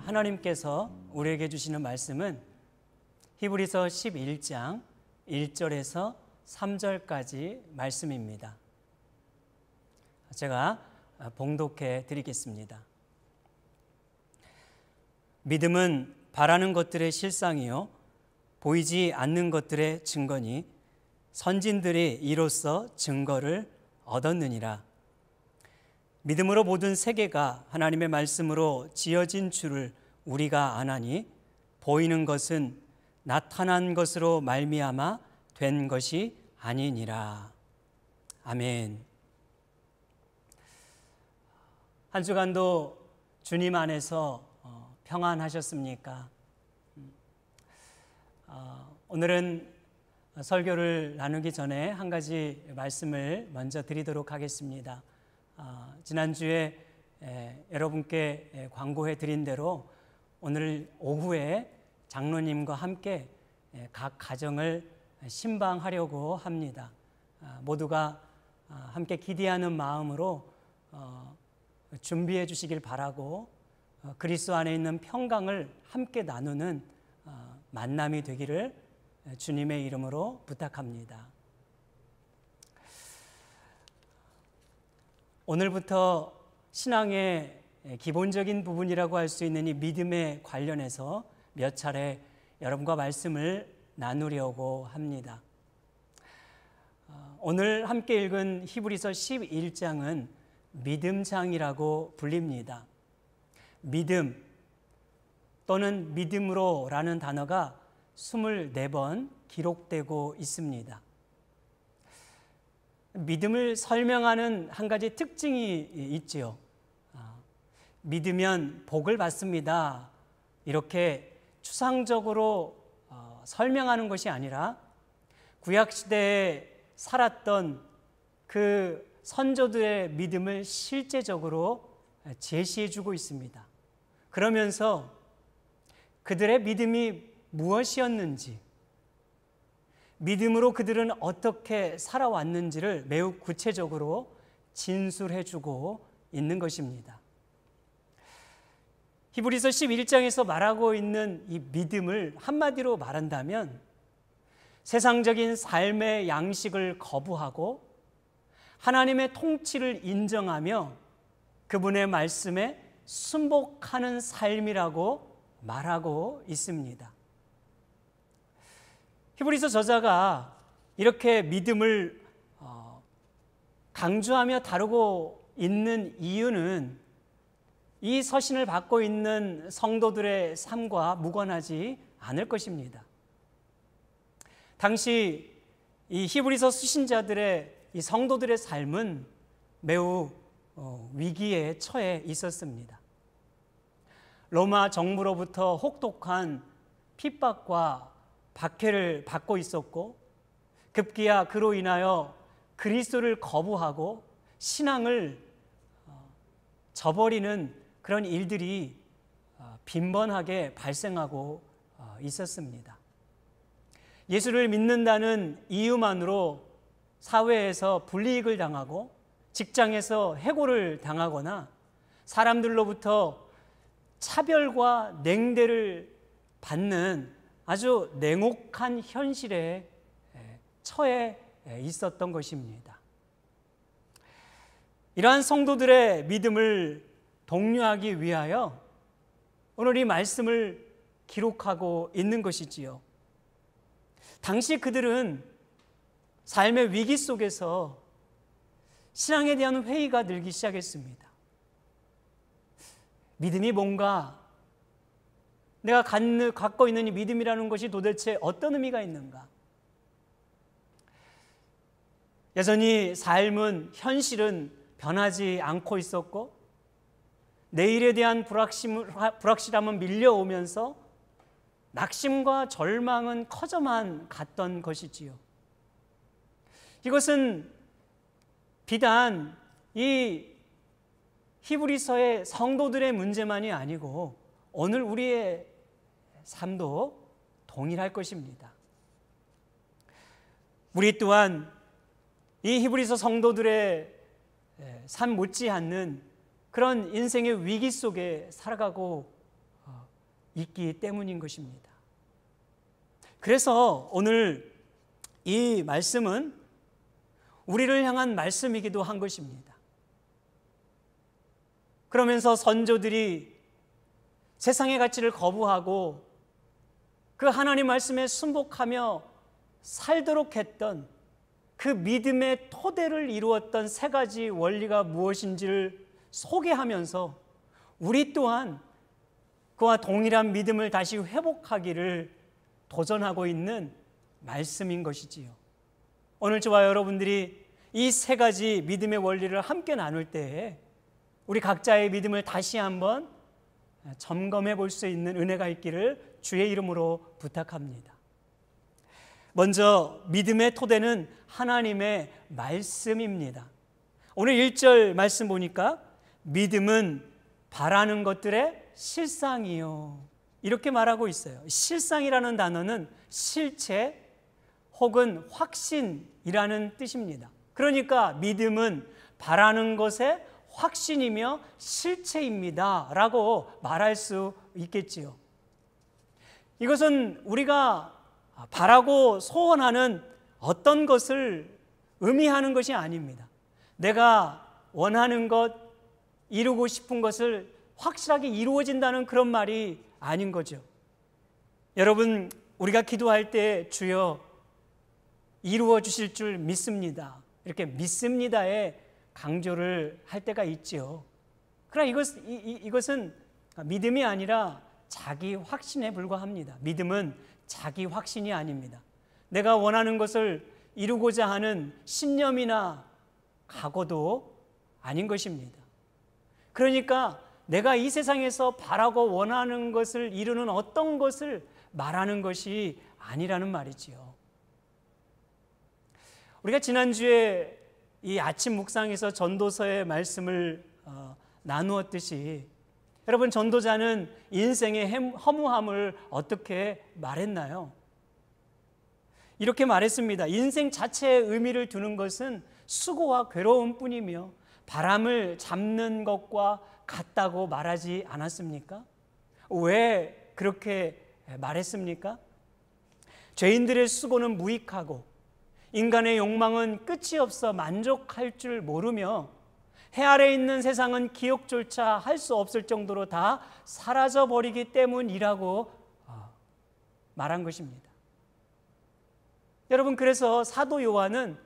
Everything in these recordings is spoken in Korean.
하나님께서 우리에게 주시는 말씀은 히브리서 11장 1절에서 3절까지 말씀입니다. 제가 봉독해 드리겠습니다. 믿음은 바라는 것들의 실상이요 보이지 않는 것들의 증거니 선진들이 이로써 증거를 얻었느니라. 믿음으로 모든 세계가 하나님의 말씀으로 지어진 줄을 우리가 아나니 보이는 것은 나타난 것으로 말미암아 된 것이 아니니라. 아멘. 한 주간도 주님 안에서 평안하셨습니까? 오늘은 설교를 나누기 전에 한 가지 말씀을 먼저 드리도록 하겠습니다. 지난주에 여러분께 광고해 드린 대로 오늘 오후에 장로님과 함께 각 가정을 신방하려고 합니다. 모두가 함께 기대하는 마음으로 준비해 주시길 바라고 그리스도 안에 있는 평강을 함께 나누는 만남이 되기를 주님의 이름으로 부탁합니다. 오늘부터 신앙의 기본적인 부분이라고 할 수 있는 이 믿음에 관련해서 몇 차례 여러분과 말씀을 나누려고 합니다. 오늘 함께 읽은 히브리서 11장은 믿음장이라고 불립니다. 믿음 또는 믿음으로 라는 단어가 24번 기록되고 있습니다. 믿음을 설명하는 한 가지 특징이 있지요. 믿으면 복을 받습니다. 이렇게 추상적으로 설명하는 것이 아니라 구약시대에 살았던 그 선조들의 믿음을 실제적으로 제시해 주고 있습니다. 그러면서 그들의 믿음이 무엇이었는지, 믿음으로 그들은 어떻게 살아왔는지를 매우 구체적으로 진술해 주고 있는 것입니다. 히브리서 11장에서 말하고 있는 이 믿음을 한마디로 말한다면 세상적인 삶의 양식을 거부하고 하나님의 통치를 인정하며 그분의 말씀에 순복하는 삶이라고 말하고 있습니다. 히브리서 저자가 이렇게 믿음을 강조하며 다루고 있는 이유는 이 서신을 받고 있는 성도들의 삶과 무관하지 않을 것입니다. 당시 이 히브리서 수신자들의 이 성도들의 삶은 매우 위기에 처해 있었습니다. 로마 정부로부터 혹독한 핍박과 박해를 받고 있었고 급기야 그로 인하여 그리스도를 거부하고 신앙을 저버리는 그런 일들이 빈번하게 발생하고 있었습니다. 예수를 믿는다는 이유만으로 사회에서 불이익을 당하고 직장에서 해고를 당하거나 사람들로부터 차별과 냉대를 받는 아주 냉혹한 현실에 처해 있었던 것입니다. 이러한 성도들의 믿음을 독려하기 위하여 오늘 이 말씀을 기록하고 있는 것이지요. 당시 그들은 삶의 위기 속에서 신앙에 대한 회의가 늘기 시작했습니다. 믿음이 뭔가? 내가 갖고 있는 이 믿음이라는 것이 도대체 어떤 의미가 있는가? 여전히 삶은, 현실은 변하지 않고 있었고 내일에 대한 불확실함은 밀려오면서 낙심과 절망은 커져만 갔던 것이지요. 이것은 비단 이 히브리서의 성도들의 문제만이 아니고 오늘 우리의 삶도 동일할 것입니다. 우리 또한 이 히브리서 성도들의 삶 못지않는 그런 인생의 위기 속에 살아가고 있기 때문인 것입니다. 그래서 오늘 이 말씀은 우리를 향한 말씀이기도 한 것입니다. 그러면서 선조들이 세상의 가치를 거부하고 그 하나님 말씀에 순복하며 살도록 했던 그 믿음의 토대를 이루었던 세 가지 원리가 무엇인지를 소개하면서 우리 또한 그와 동일한 믿음을 다시 회복하기를 도전하고 있는 말씀인 것이지요. 오늘 저와 여러분들이 이 세 가지 믿음의 원리를 함께 나눌 때에 우리 각자의 믿음을 다시 한번 점검해 볼 수 있는 은혜가 있기를 주의 이름으로 부탁합니다. 먼저 믿음의 토대는 하나님의 말씀입니다. 오늘 1절 말씀 보니까 믿음은 바라는 것들의 실상이요, 이렇게 말하고 있어요. 실상이라는 단어는 실체 혹은 확신이라는 뜻입니다. 그러니까 믿음은 바라는 것의 확신이며 실체입니다 라고 말할 수 있겠지요. 이것은 우리가 바라고 소원하는 어떤 것을 의미하는 것이 아닙니다. 내가 원하는 것, 이루고 싶은 것을 확실하게 이루어진다는 그런 말이 아닌 거죠. 여러분, 우리가 기도할 때 주여 이루어 주실 줄 믿습니다, 이렇게 믿습니다에 강조를 할 때가 있죠. 그러나 이것은 믿음이 아니라 자기 확신에 불과합니다. 믿음은 자기 확신이 아닙니다. 내가 원하는 것을 이루고자 하는 신념이나 각오도 아닌 것입니다. 그러니까 내가 이 세상에서 바라고 원하는 것을 이루는 어떤 것을 말하는 것이 아니라는 말이지요. 우리가 지난주에 이 아침 묵상에서 전도서의 말씀을 나누었듯이 여러분, 전도자는 인생의 허무함을 어떻게 말했나요? 이렇게 말했습니다. 인생 자체의 의미를 두는 것은 수고와 괴로움 뿐이며 바람을 잡는 것과 같다고 말하지 않았습니까? 왜 그렇게 말했습니까? 죄인들의 수고는 무익하고 인간의 욕망은 끝이 없어 만족할 줄 모르며 해 아래 있는 세상은 기억조차 할 수 없을 정도로 다 사라져버리기 때문이라고 말한 것입니다. 여러분, 그래서 사도 요한은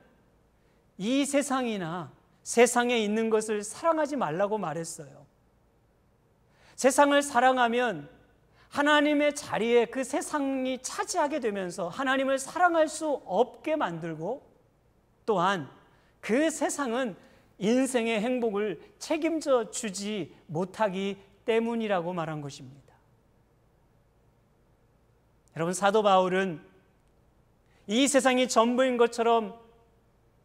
이 세상이나 세상에 있는 것을 사랑하지 말라고 말했어요. 세상을 사랑하면 하나님의 자리에 그 세상이 차지하게 되면서 하나님을 사랑할 수 없게 만들고, 또한 그 세상은 인생의 행복을 책임져 주지 못하기 때문이라고 말한 것입니다. 여러분, 사도 바울은 이 세상이 전부인 것처럼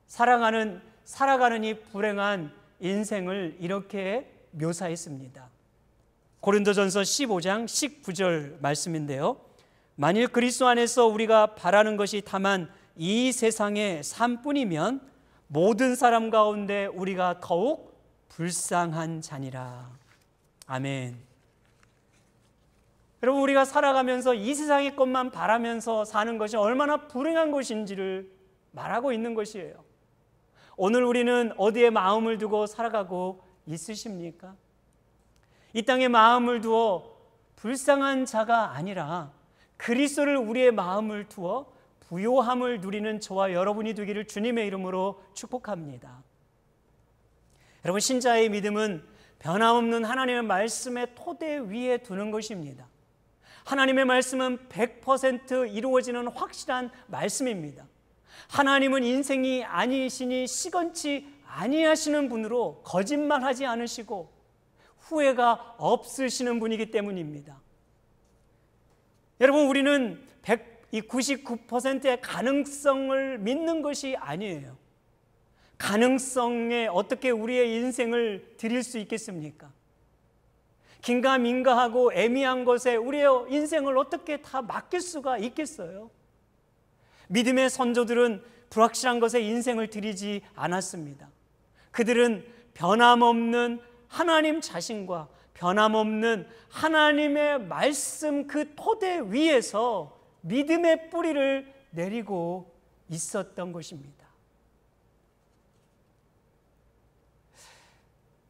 살아가는 이 불행한 인생을 이렇게 묘사했습니다. 고린도전서 15장 19절 말씀인데요. 만일 그리스도 안에서 우리가 바라는 것이 다만 이 세상의 삶뿐이면 모든 사람 가운데 우리가 더욱 불쌍한 자니라. 아멘. 여러분, 우리가 살아가면서 이 세상의 것만 바라면서 사는 것이 얼마나 불행한 것인지를 말하고 있는 것이에요. 오늘 우리는 어디에 마음을 두고 살아가고 있으십니까? 이 땅에 마음을 두어 불쌍한 자가 아니라 그리스도를 우리의 마음을 두어 부요함을 누리는 저와 여러분이 되기를 주님의 이름으로 축복합니다. 여러분, 신자의 믿음은 변함없는 하나님의 말씀의 토대 위에 두는 것입니다. 하나님의 말씀은 100% 이루어지는 확실한 말씀입니다. 하나님은 인생이 아니시니 시건치 아니하시는 분으로 거짓말하지 않으시고 후회가 없으시는 분이기 때문입니다. 여러분, 우리는 99%의 가능성을 믿는 것이 아니에요. 가능성에 어떻게 우리의 인생을 드릴 수 있겠습니까? 긴가민가하고 애매한 것에 우리의 인생을 어떻게 다 맡길 수가 있겠어요? 믿음의 선조들은 불확실한 것에 인생을 드리지 않았습니다. 그들은 변함없는 하나님 자신과 변함없는 하나님의 말씀 그 토대 위에서 믿음의 뿌리를 내리고 있었던 것입니다.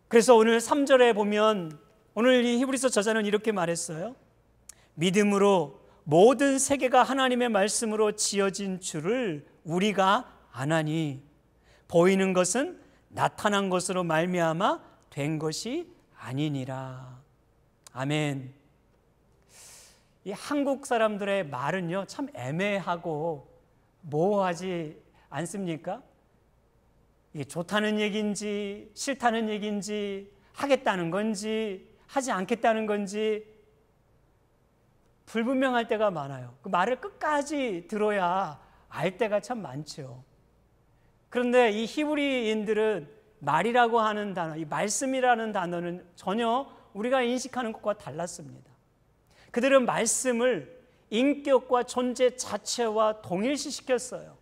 그래서 오늘 3절에 보면 오늘 이 히브리서 저자는 이렇게 말했어요. 믿음으로 모든 세계가 하나님의 말씀으로 지어진 줄을 우리가 아나니 보이는 것은 나타난 것으로 말미암아 된 것이 아니니라. 아멘. 이 한국 사람들의 말은요 참 애매하고 모호하지 않습니까? 이게 좋다는 얘기인지 싫다는 얘기인지 하겠다는 건지 하지 않겠다는 건지 불분명할 때가 많아요. 그 말을 끝까지 들어야 알 때가 참 많죠. 그런데 이 히브리인들은 말이라고 하는 단어, 이 말씀이라는 단어는 전혀 우리가 인식하는 것과 달랐습니다. 그들은 말씀을 인격과 존재 자체와 동일시시켰어요.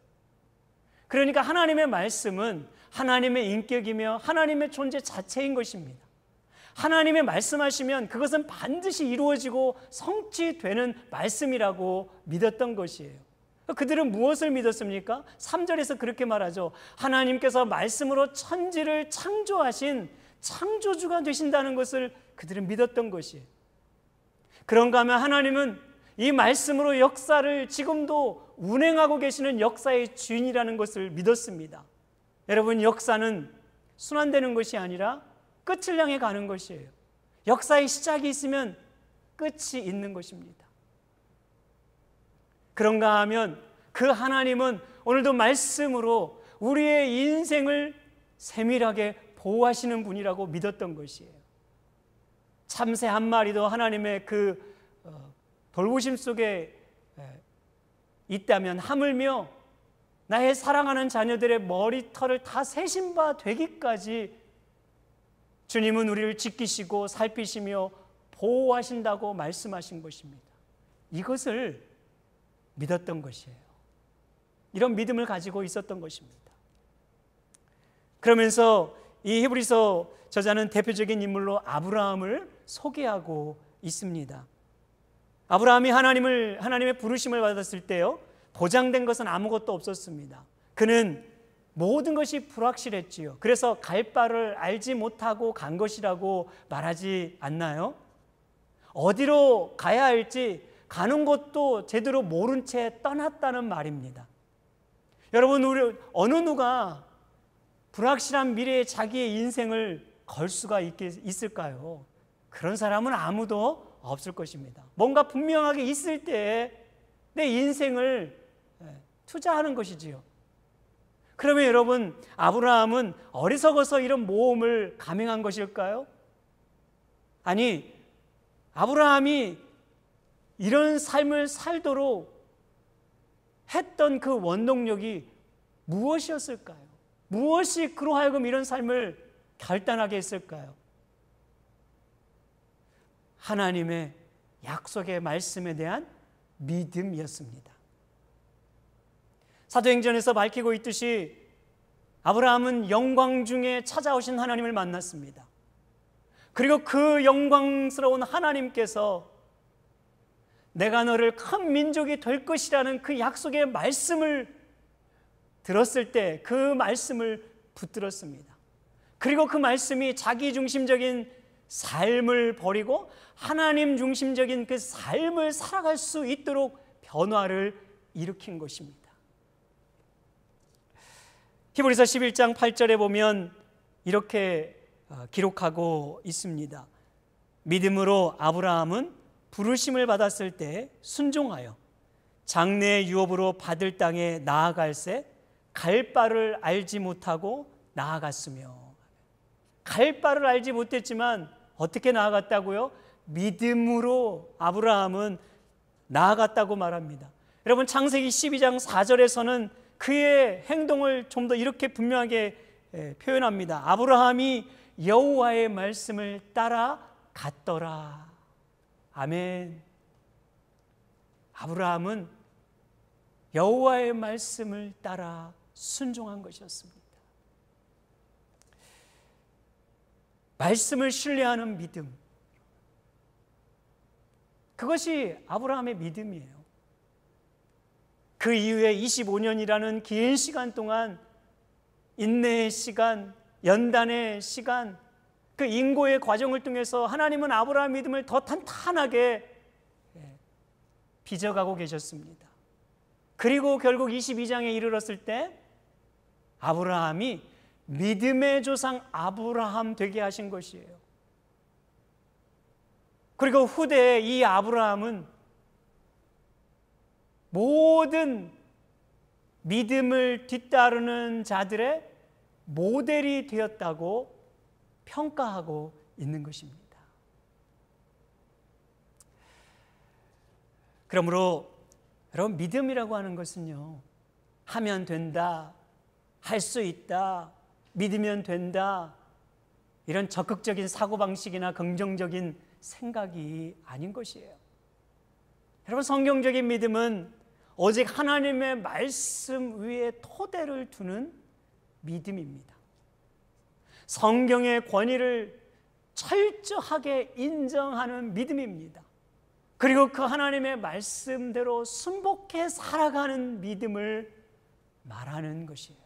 그러니까 하나님의 말씀은 하나님의 인격이며 하나님의 존재 자체인 것입니다. 하나님의 말씀하시면 그것은 반드시 이루어지고 성취되는 말씀이라고 믿었던 것이에요. 그들은 무엇을 믿었습니까? 3절에서 그렇게 말하죠. 하나님께서 말씀으로 천지를 창조하신 창조주가 되신다는 것을 그들은 믿었던 것이에요. 그런가 하면 하나님은 이 말씀으로 역사를 지금도 운행하고 계시는 역사의 주인이라는 것을 믿었습니다. 여러분, 역사는 순환되는 것이 아니라 끝을 향해 가는 것이에요. 역사의 시작이 있으면 끝이 있는 것입니다. 그런가 하면 그 하나님은 오늘도 말씀으로 우리의 인생을 세밀하게 보호하시는 분이라고 믿었던 것이에요. 참새 한 마리도 하나님의 그 돌보심 속에 있다면 하물며 나의 사랑하는 자녀들의 머리털을 다 세신 바 되기까지 주님은 우리를 지키시고 살피시며 보호하신다고 말씀하신 것입니다. 이것을 믿었던 것이에요. 이런 믿음을 가지고 있었던 것입니다. 그러면서 이 히브리서 저자는 대표적인 인물로 아브라함을 소개하고 있습니다. 아브라함이 하나님의 부르심을 받았을 때요, 보장된 것은 아무것도 없었습니다. 그는 모든 것이 불확실했지요. 그래서 갈 바를 알지 못하고 간 것이라고 말하지 않나요? 어디로 가야 할지 가는 것도 제대로 모른 채 떠났다는 말입니다. 여러분, 우리 어느 누가 불확실한 미래에 자기의 인생을 걸 수가 있을까요? 그런 사람은 아무도 없을 것입니다. 뭔가 분명하게 있을 때 내 인생을 투자하는 것이지요. 그러면 여러분, 아브라함은 어리석어서 이런 모험을 감행한 것일까요? 아니, 아브라함이 이런 삶을 살도록 했던 그 원동력이 무엇이었을까요? 무엇이 그로 하여금 이런 삶을 결단하게 했을까요? 하나님의 약속의 말씀에 대한 믿음이었습니다. 사도행전에서 밝히고 있듯이 아브라함은 영광 중에 찾아오신 하나님을 만났습니다. 그리고 그 영광스러운 하나님께서 내가 너를 큰 민족이 될 것이라는 그 약속의 말씀을 들었을 때 그 말씀을 붙들었습니다. 그리고 그 말씀이 자기 중심적인 삶을 버리고 하나님 중심적인 그 삶을 살아갈 수 있도록 변화를 일으킨 것입니다. 히브리서 11장 8절에 보면 이렇게 기록하고 있습니다. 믿음으로 아브라함은 부르심을 받았을 때 순종하여 장래의 유업으로 받을 땅에 나아갈새 갈 바를 알지 못하고 나아갔으며, 갈 바를 알지 못했지만 어떻게 나아갔다고요? 믿음으로 아브라함은 나아갔다고 말합니다. 여러분, 창세기 12장 4절에서는 그의 행동을 좀 더 이렇게 분명하게 표현합니다. 아브라함이 여호와의 말씀을 따라갔더라. 아멘. 아브라함은 여호와의 말씀을 따라 순종한 것이었습니다. 말씀을 신뢰하는 믿음, 그것이 아브라함의 믿음이에요. 그 이후에 25년이라는 긴 시간 동안 인내의 시간, 연단의 시간, 그 인고의 과정을 통해서 하나님은 아브라함의 믿음을 더 탄탄하게 빚어가고 계셨습니다. 그리고 결국 22장에 이르렀을 때 아브라함이 믿음의 조상 아브라함 되게 하신 것이에요. 그리고 후대에 이 아브라함은 모든 믿음을 뒤따르는 자들의 모델이 되었다고 평가하고 있는 것입니다. 그러므로 여러분, 믿음이라고 하는 것은요, 하면 된다, 할 수 있다, 믿으면 된다, 이런 적극적인 사고방식이나 긍정적인 생각이 아닌 것이에요. 여러분, 성경적인 믿음은 오직 하나님의 말씀 위에 토대를 두는 믿음입니다. 성경의 권위를 철저하게 인정하는 믿음입니다. 그리고 그 하나님의 말씀대로 순복해 살아가는 믿음을 말하는 것이에요.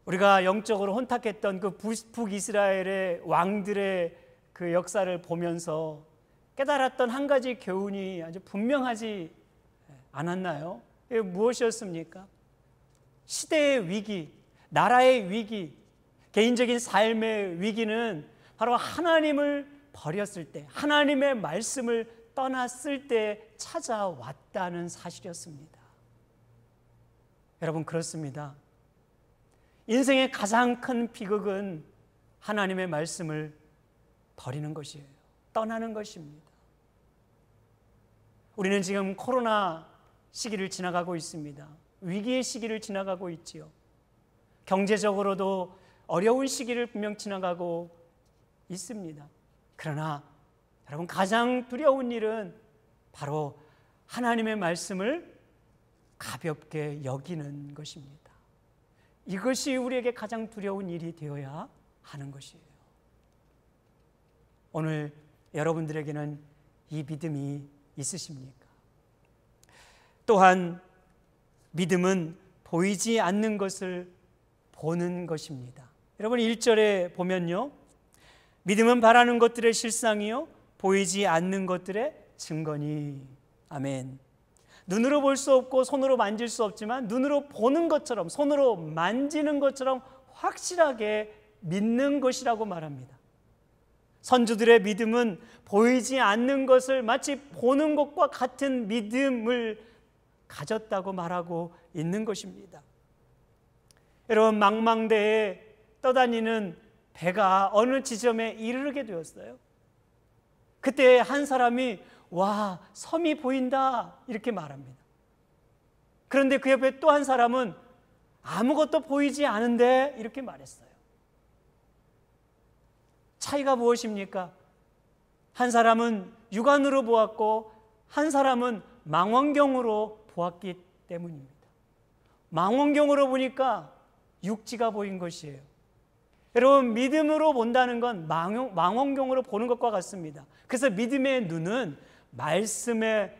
우리가 영적으로 혼탁했던 그 북이스라엘의 왕들의 그 역사를 보면서 깨달았던 한 가지 교훈이 아주 분명하지 않았나요? 이게 무엇이었습니까? 시대의 위기, 나라의 위기, 개인적인 삶의 위기는 바로 하나님을 버렸을 때, 하나님의 말씀을 떠났을 때 찾아왔다는 사실이었습니다. 여러분, 그렇습니다. 인생의 가장 큰 비극은 하나님의 말씀을 버리는 것이에요. 떠나는 것입니다. 우리는 지금 코로나 시기를 지나가고 있습니다. 위기의 시기를 지나가고 있지요. 경제적으로도 어려운 시기를 분명 지나가고 있습니다. 그러나 여러분, 가장 두려운 일은 바로 하나님의 말씀을 가볍게 여기는 것입니다. 이것이 우리에게 가장 두려운 일이 되어야 하는 것이에요. 오늘 여러분들에게는 이 믿음이 있으십니까? 또한 믿음은 보이지 않는 것을 보는 것입니다. 여러분, 1절에 보면요, 믿음은 바라는 것들의 실상이요 보이지 않는 것들의 증거니. 아멘. 눈으로 볼 수 없고 손으로 만질 수 없지만 눈으로 보는 것처럼, 손으로 만지는 것처럼 확실하게 믿는 것이라고 말합니다. 선조들의 믿음은 보이지 않는 것을 마치 보는 것과 같은 믿음을 가졌다고 말하고 있는 것입니다. 여러분, 망망대해에 떠다니는 배가 어느 지점에 이르게 되었어요. 그때 한 사람이 와, 섬이 보인다 이렇게 말합니다. 그런데 그 옆에 또 한 사람은 아무것도 보이지 않은데 이렇게 말했어요. 차이가 무엇입니까? 한 사람은 육안으로 보았고 한 사람은 망원경으로 보았기 때문입니다. 망원경으로 보니까 육지가 보인 것이에요. 여러분, 믿음으로 본다는 건 망원경으로 보는 것과 같습니다. 그래서 믿음의 눈은 말씀의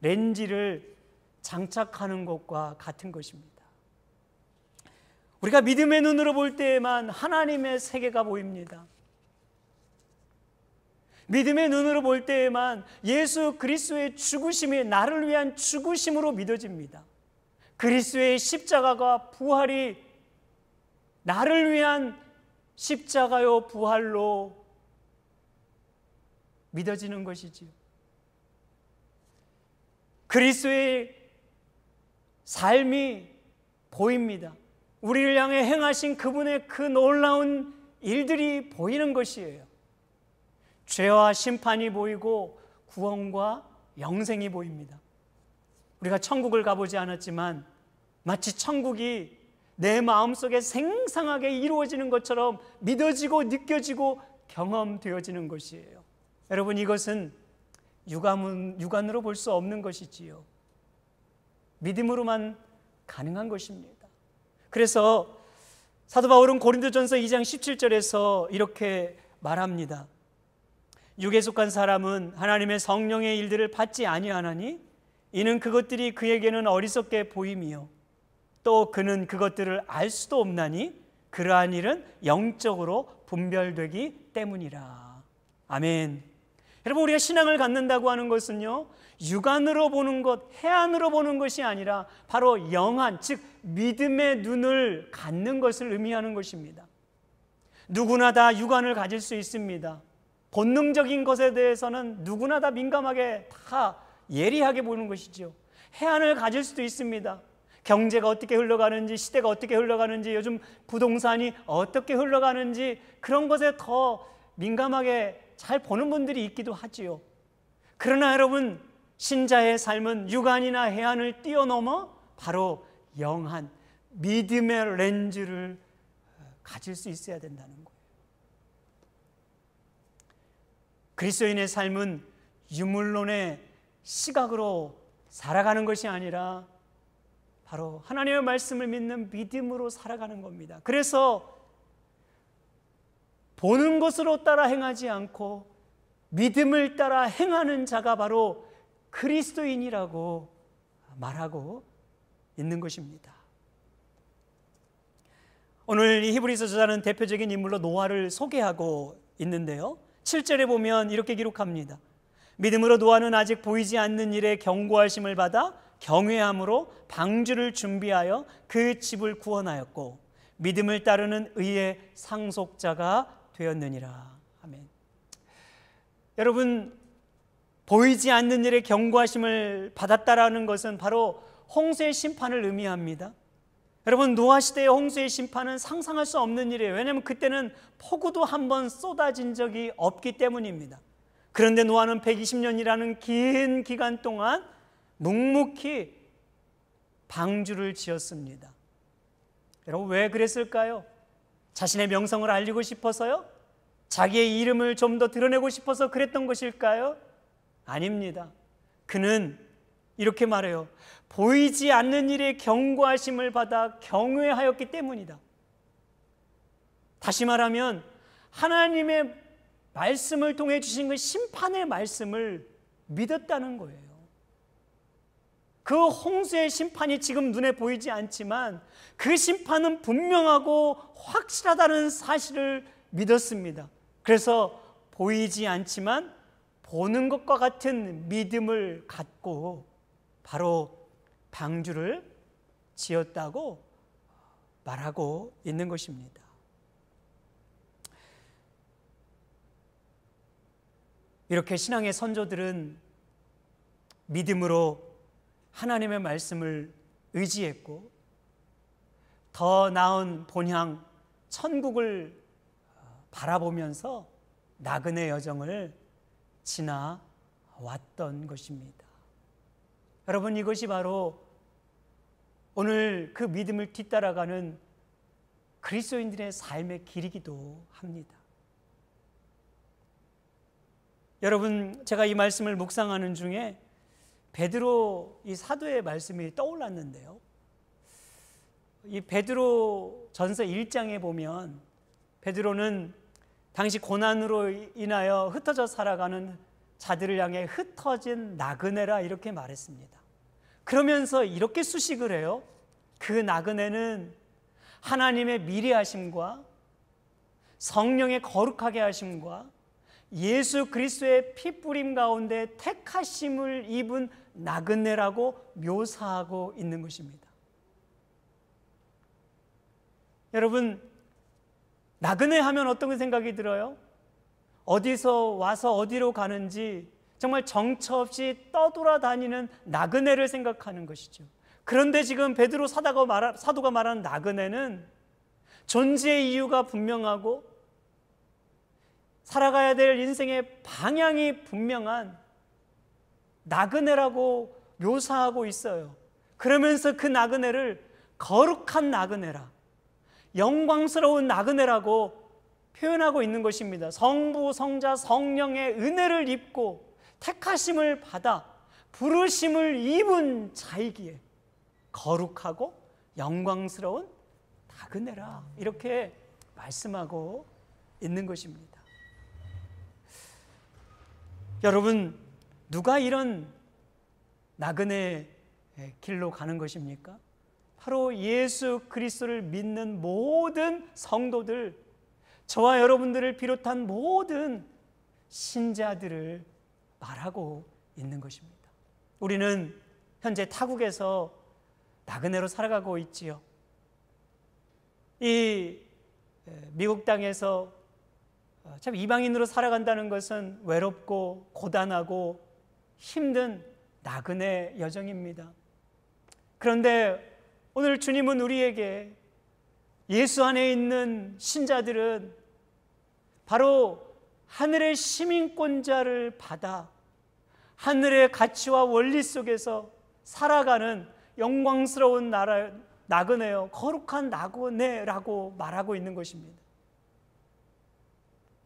렌즈를 장착하는 것과 같은 것입니다. 우리가 믿음의 눈으로 볼 때에만 하나님의 세계가 보입니다. 믿음의 눈으로 볼 때에만 예수 그리스도의 죽으심이 나를 위한 죽으심으로 믿어집니다. 그리스도의 십자가가 부활이 나를 위한 십자가요 부활로 믿어지는 것이지요. 그리스도의 삶이 보입니다. 우리를 향해 행하신 그분의 그 놀라운 일들이 보이는 것이에요. 죄와 심판이 보이고 구원과 영생이 보입니다. 우리가 천국을 가보지 않았지만 마치 천국이 내 마음속에 생생하게 이루어지는 것처럼 믿어지고 느껴지고 경험되어지는 것이에요. 여러분, 이것은 육안으로 볼 수 없는 것이지요. 믿음으로만 가능한 것입니다. 그래서 사도 바울은 고린도전서 2장 17절에서 이렇게 말합니다. 육에 속한 사람은 하나님의 성령의 일들을 받지 아니하나니 이는 그것들이 그에게는 어리석게 보임이요 또 그는 그것들을 알 수도 없나니 그러한 일은 영적으로 분별되기 때문이라. 아멘. 여러분, 우리가 신앙을 갖는다고 하는 것은요, 육안으로 보는 것, 해안으로 보는 것이 아니라 바로 영안, 즉 믿음의 눈을 갖는 것을 의미하는 것입니다. 누구나 다 육안을 가질 수 있습니다. 본능적인 것에 대해서는 누구나 다 민감하게 다 예리하게 보는 것이죠. 해안을 가질 수도 있습니다. 경제가 어떻게 흘러가는지, 시대가 어떻게 흘러가는지, 요즘 부동산이 어떻게 흘러가는지 그런 것에 더 민감하게 잘 보는 분들이 있기도 하지요. 그러나 여러분, 신자의 삶은 육안이나 해안을 뛰어넘어 바로 영안, 믿음의 렌즈를 가질 수 있어야 된다는 거예요. 그리스도인의 삶은 유물론의 시각으로 살아가는 것이 아니라 바로 하나님의 말씀을 믿는 믿음으로 살아가는 겁니다. 그래서 보는 것으로 따라 행하지 않고 믿음을 따라 행하는 자가 바로 그리스도인이라고 말하고 있는 것입니다. 오늘 이 히브리서 저자는 대표적인 인물로 노아를 소개하고 있는데요, 7절에 보면 이렇게 기록합니다. 믿음으로 노아는 아직 보이지 않는 일에 경고하심을 받아 경외함으로 방주를 준비하여 그 집을 구원하였고 믿음을 따르는 의의 상속자가 되었느니라. 아멘. 여러분, 보이지 않는 일에 경고하심을 받았다라는 것은 바로 홍수의 심판을 의미합니다. 여러분, 노아 시대의 홍수의 심판은 상상할 수 없는 일이에요. 왜냐하면 그때는 폭우도 한 번 쏟아진 적이 없기 때문입니다. 그런데 노아는 120년이라는 긴 기간 동안 묵묵히 방주를 지었습니다. 여러분, 왜 그랬을까요? 자신의 명성을 알리고 싶어서요? 자기의 이름을 좀 더 드러내고 싶어서 그랬던 것일까요? 아닙니다. 그는 이렇게 말해요. 보이지 않는 일에 경고하심을 받아 경외하였기 때문이다. 다시 말하면 하나님의 말씀을 통해 주신 그 심판의 말씀을 믿었다는 거예요. 그 홍수의 심판이 지금 눈에 보이지 않지만 그 심판은 분명하고 확실하다는 사실을 믿었습니다. 그래서 보이지 않지만 보는 것과 같은 믿음을 갖고 바로 방주를 지었다고 말하고 있는 것입니다. 이렇게 신앙의 선조들은 믿음으로 하나님의 말씀을 의지했고 더 나은 본향 천국을 바라보면서 나그네 여정을 지나왔던 것입니다. 여러분, 이것이 바로 오늘 그 믿음을 뒤따라가는 그리스도인들의 삶의 길이기도 합니다. 여러분, 제가 이 말씀을 묵상하는 중에 베드로 이 사도의 말씀이 떠올랐는데요, 이 베드로 전서 1장에 보면 베드로는 당시 고난으로 인하여 흩어져 살아가는 자들을 향해 흩어진 나그네라 이렇게 말했습니다. 그러면서 이렇게 수식을 해요. 그 나그네는 하나님의 미래하심과 성령의 거룩하게 하심과 예수 그리스도의 피뿌림 가운데 택하심을 입은 나그네라고 묘사하고 있는 것입니다. 여러분, 나그네 하면 어떤 생각이 들어요? 어디서 와서 어디로 가는지 정말 정처 없이 떠돌아다니는 나그네를 생각하는 것이죠. 그런데 지금 베드로 사도가 말하는 나그네는 존재의 이유가 분명하고 살아가야 될 인생의 방향이 분명한 나그네라고 묘사하고 있어요. 그러면서 그 나그네를 거룩한 나그네라, 영광스러운 나그네라고 표현하고 있는 것입니다. 성부, 성자, 성령의 은혜를 입고 택하심을 받아 부르심을 입은 자이기에 거룩하고 영광스러운 나그네라, 이렇게 말씀하고 있는 것입니다. 여러분, 누가 이런 나그네 길로 가는 것입니까? 바로 예수 그리스도를 믿는 모든 성도들, 저와 여러분들을 비롯한 모든 신자들을 말하고 있는 것입니다. 우리는 현재 타국에서 나그네로 살아가고 있지요. 이 미국 땅에서 참 이방인으로 살아간다는 것은 외롭고 고단하고 힘든 나그네 여정입니다. 그런데 오늘 주님은 우리에게 예수 안에 있는 신자들은 바로 하늘의 시민권자를 받아 하늘의 가치와 원리 속에서 살아가는 영광스러운 나그네요, 거룩한 나그네라고 말하고 있는 것입니다.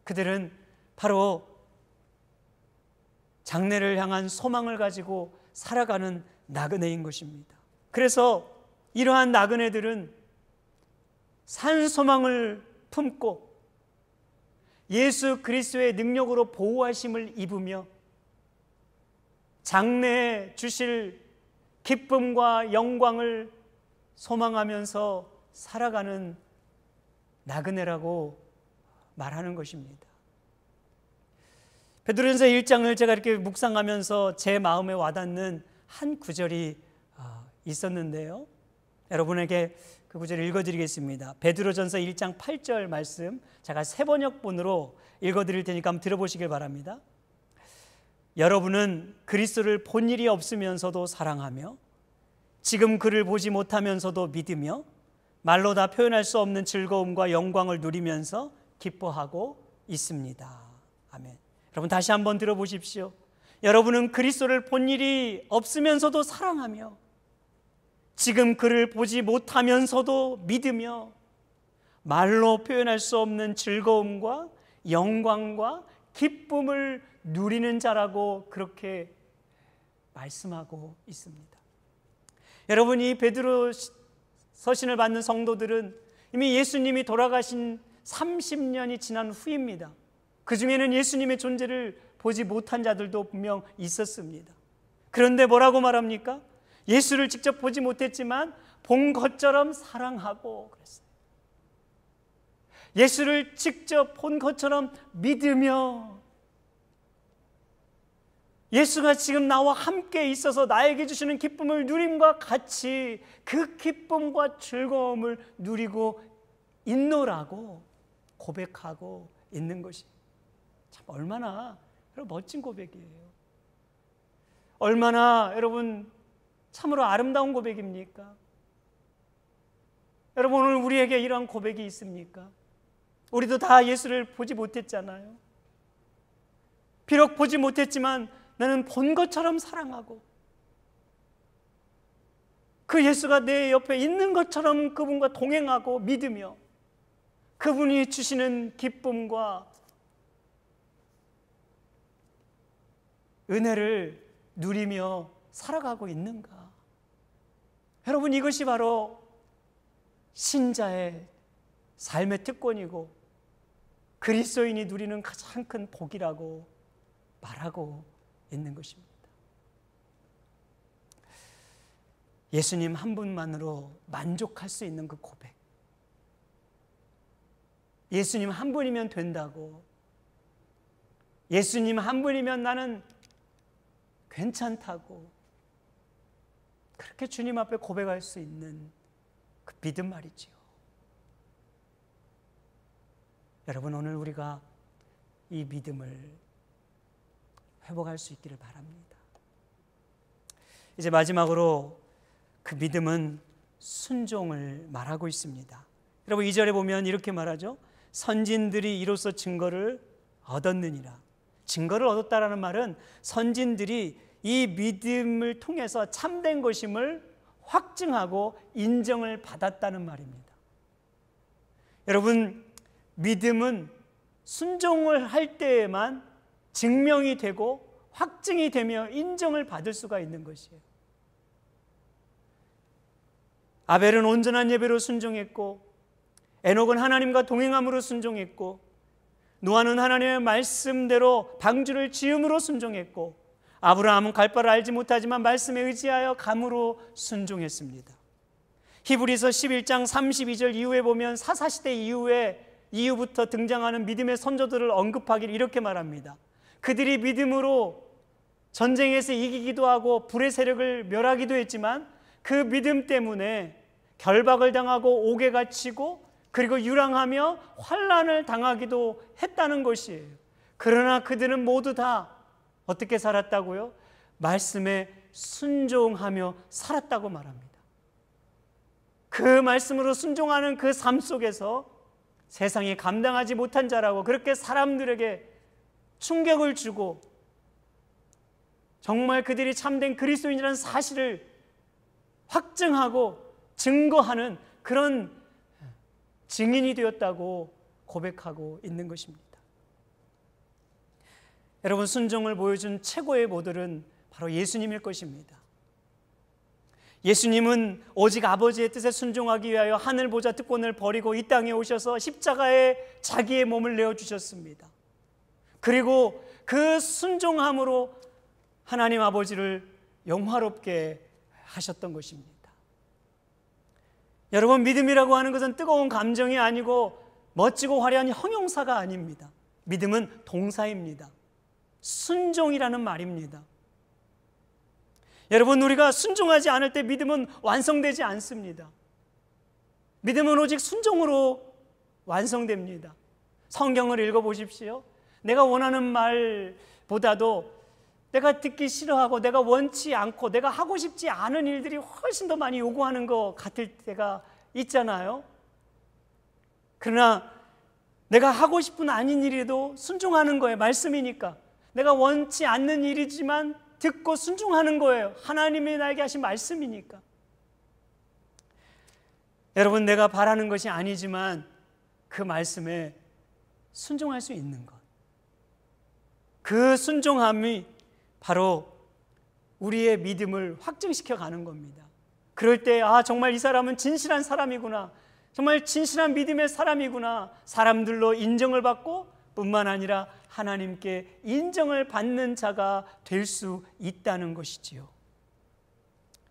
그들은 바로 장래를 향한 소망을 가지고 살아가는 나그네인 것입니다. 그래서 이러한 나그네들은 산 소망을 품고 예수 그리스도의 능력으로 보호하심을 입으며 장래에 주실 기쁨과 영광을 소망하면서 살아가는 나그네라고 말하는 것입니다. 베드로전서 1장을 제가 이렇게 묵상하면서 제 마음에 와닿는 한 구절이 있었는데요. 여러분에게 그 구절을 읽어드리겠습니다. 베드로전서 1장 8절 말씀 제가 세번역본으로 읽어드릴 테니까 한번 들어보시길 바랍니다. 여러분은 그리스도를 본 일이 없으면서도 사랑하며 지금 그를 보지 못하면서도 믿으며 말로 다 표현할 수 없는 즐거움과 영광을 누리면서 기뻐하고 있습니다. 아멘. 여러분 다시 한번 들어보십시오. 여러분은 그리스도를 본 일이 없으면서도 사랑하며 지금 그를 보지 못하면서도 믿으며 말로 표현할 수 없는 즐거움과 영광과 기쁨을 누리는 자라고 그렇게 말씀하고 있습니다. 여러분, 이 베드로 서신을 받는 성도들은 이미 예수님이 돌아가신 30년이 지난 후입니다. 그 중에는 예수님의 존재를 보지 못한 자들도 분명 있었습니다. 그런데 뭐라고 말합니까? 예수를 직접 보지 못했지만 본 것처럼 사랑하고 그랬어요. 예수를 직접 본 것처럼 믿으며 예수가 지금 나와 함께 있어서 나에게 주시는 기쁨을 누림과 같이 그 기쁨과 즐거움을 누리고 있노라고 고백하고 있는 것이 참 얼마나 멋진 고백이에요. 얼마나 여러분 참으로 아름다운 고백입니까? 여러분, 오늘 우리에게 이런 고백이 있습니까? 우리도 다 예수를 보지 못했잖아요. 비록 보지 못했지만 나는 본 것처럼 사랑하고 그 예수가 내 옆에 있는 것처럼 그분과 동행하고 믿으며 그분이 주시는 기쁨과 은혜를 누리며 살아가고 있는가? 여러분, 이것이 바로 신자의 삶의 특권이고 그리스도인이 누리는 가장 큰 복이라고 말하고 있는 것입니다. 예수님 한 분만으로 만족할 수 있는 그 고백, 예수님 한 분이면 된다고, 예수님 한 분이면 나는 괜찮다고 그렇게 주님 앞에 고백할 수 있는 그 믿음 말이지요. 여러분, 오늘 우리가 이 믿음을 회복할 수 있기를 바랍니다. 이제 마지막으로 그 믿음은 순종을 말하고 있습니다. 여러분, 2절에 보면 이렇게 말하죠. 선진들이 이로써 증거를 얻었느니라. 증거를 얻었다라는 말은 선진들이 이 믿음을 통해서 참된 것임을 확증하고 인정을 받았다는 말입니다. 여러분, 믿음은 순종을 할 때에만 증명이 되고 확증이 되며 인정을 받을 수가 있는 것이에요. 아벨은 온전한 예배로 순종했고 에녹은 하나님과 동행함으로 순종했고 노아는 하나님의 말씀대로 방주를 지음으로 순종했고, 아브라함은 갈 바를 알지 못하지만 말씀에 의지하여 감으로 순종했습니다. 히브리서 11장 32절 이후에 보면 사사시대 이후부터 등장하는 믿음의 선조들을 언급하기를 이렇게 말합니다. 그들이 믿음으로 전쟁에서 이기기도 하고 불의 세력을 멸하기도 했지만 그 믿음 때문에 결박을 당하고 옥에 갇히고 그리고 유랑하며 환난을 당하기도 했다는 것이에요. 그러나 그들은 모두 다 어떻게 살았다고요? 말씀에 순종하며 살았다고 말합니다. 그 말씀으로 순종하는 그 삶 속에서 세상이 감당하지 못한 자라고 그렇게 사람들에게 충격을 주고 정말 그들이 참된 그리스도인이라는 사실을 확증하고 증거하는 그런 증인이 되었다고 고백하고 있는 것입니다. 여러분, 순종을 보여준 최고의 모델은 바로 예수님일 것입니다. 예수님은 오직 아버지의 뜻에 순종하기 위하여 하늘 보좌 특권을 버리고 이 땅에 오셔서 십자가에 자기의 몸을 내어주셨습니다. 그리고 그 순종함으로 하나님 아버지를 영화롭게 하셨던 것입니다. 여러분, 믿음이라고 하는 것은 뜨거운 감정이 아니고 멋지고 화려한 형용사가 아닙니다. 믿음은 동사입니다. 순종이라는 말입니다. 여러분, 우리가 순종하지 않을 때 믿음은 완성되지 않습니다. 믿음은 오직 순종으로 완성됩니다. 성경을 읽어보십시오. 내가 원하는 말보다도 내가 듣기 싫어하고 내가 원치 않고 내가 하고 싶지 않은 일들이 훨씬 더 많이 요구하는 것 같을 때가 있잖아요. 그러나 내가 하고 싶은 아닌 일에도 순종하는 거예요. 말씀이니까. 내가 원치 않는 일이지만 듣고 순종하는 거예요. 하나님이 나에게 하신 말씀이니까. 여러분, 내가 바라는 것이 아니지만 그 말씀에 순종할 수 있는 것, 그 순종함이 바로 우리의 믿음을 확증시켜 가는 겁니다. 그럴 때 정말 이 사람은 진실한 사람이구나, 정말 진실한 믿음의 사람이구나, 사람들로 인정을 받고 뿐만 아니라 하나님께 인정을 받는 자가 될 수 있다는 것이지요.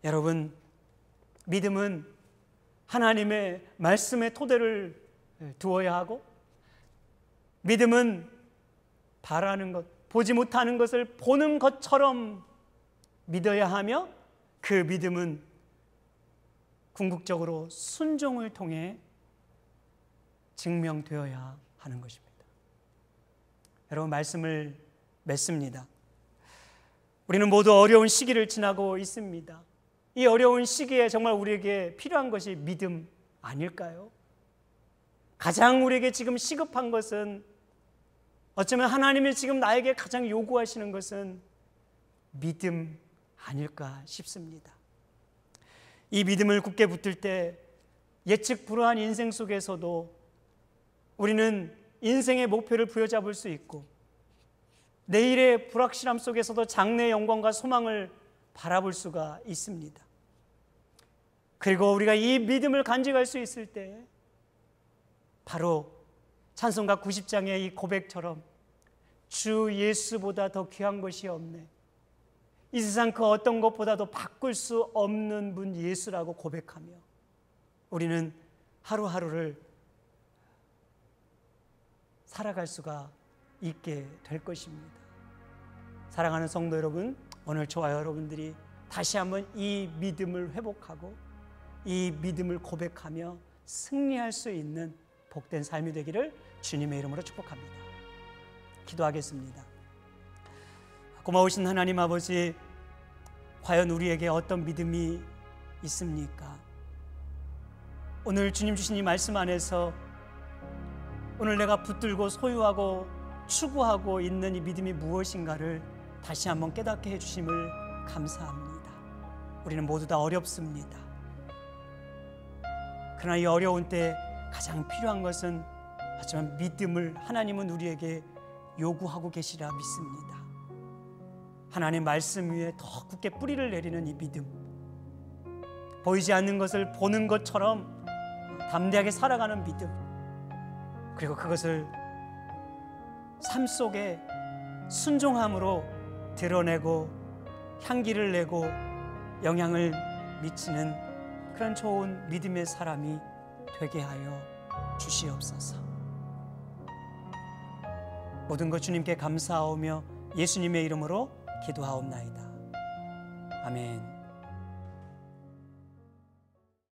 여러분, 믿음은 하나님의 말씀의 토대를 두어야 하고, 믿음은 바라는 것, 보지 못하는 것을 보는 것처럼 믿어야 하며, 그 믿음은 궁극적으로 순종을 통해 증명되어야 하는 것입니다. 여러분, 말씀을 맺습니다. 우리는 모두 어려운 시기를 지나고 있습니다. 이 어려운 시기에 정말 우리에게 필요한 것이 믿음 아닐까요? 가장 우리에게 지금 시급한 것은, 어쩌면 하나님이 지금 나에게 가장 요구하시는 것은 믿음 아닐까 싶습니다. 이 믿음을 굳게 붙들 때 예측 불허한 인생 속에서도 우리는 인생의 목표를 부여잡을 수 있고, 내일의 불확실함 속에서도 장래의 영광과 소망을 바라볼 수가 있습니다. 그리고 우리가 이 믿음을 간직할 수 있을 때 바로 찬송가 90장의 이 고백처럼 주 예수보다 더 귀한 것이 없네, 이 세상 그 어떤 것보다도 바꿀 수 없는 분 예수라고 고백하며 우리는 하루하루를 살아갈 수가 있게 될 것입니다. 사랑하는 성도 여러분, 오늘 저와 여러분들이 다시 한번 이 믿음을 회복하고 이 믿음을 고백하며 승리할 수 있는 복된 삶이 되기를 주님의 이름으로 축복합니다. 기도하겠습니다. 고마우신 하나님 아버지, 과연 우리에게 어떤 믿음이 있습니까? 오늘 주님 주신 이 말씀 안에서 오늘 내가 붙들고 소유하고 추구하고 있는 이 믿음이 무엇인가를 다시 한번 깨닫게 해주심을 감사합니다. 우리는 모두 다 어렵습니다. 그러나 이 어려운 때 가장 필요한 것은, 하지만 믿음을 하나님은 우리에게 요구하고 계시라 믿습니다. 하나님 말씀 위에 더 굳게 뿌리를 내리는 이 믿음, 보이지 않는 것을 보는 것처럼 담대하게 살아가는 믿음, 그리고 그것을 삶 속에 순종함으로 드러내고 향기를 내고 영향을 미치는 그런 좋은 믿음의 사람이 되게 하여 주시옵소서. 모든 것 주님께 감사하오며 예수님의 이름으로 기도하옵나이다. 아멘.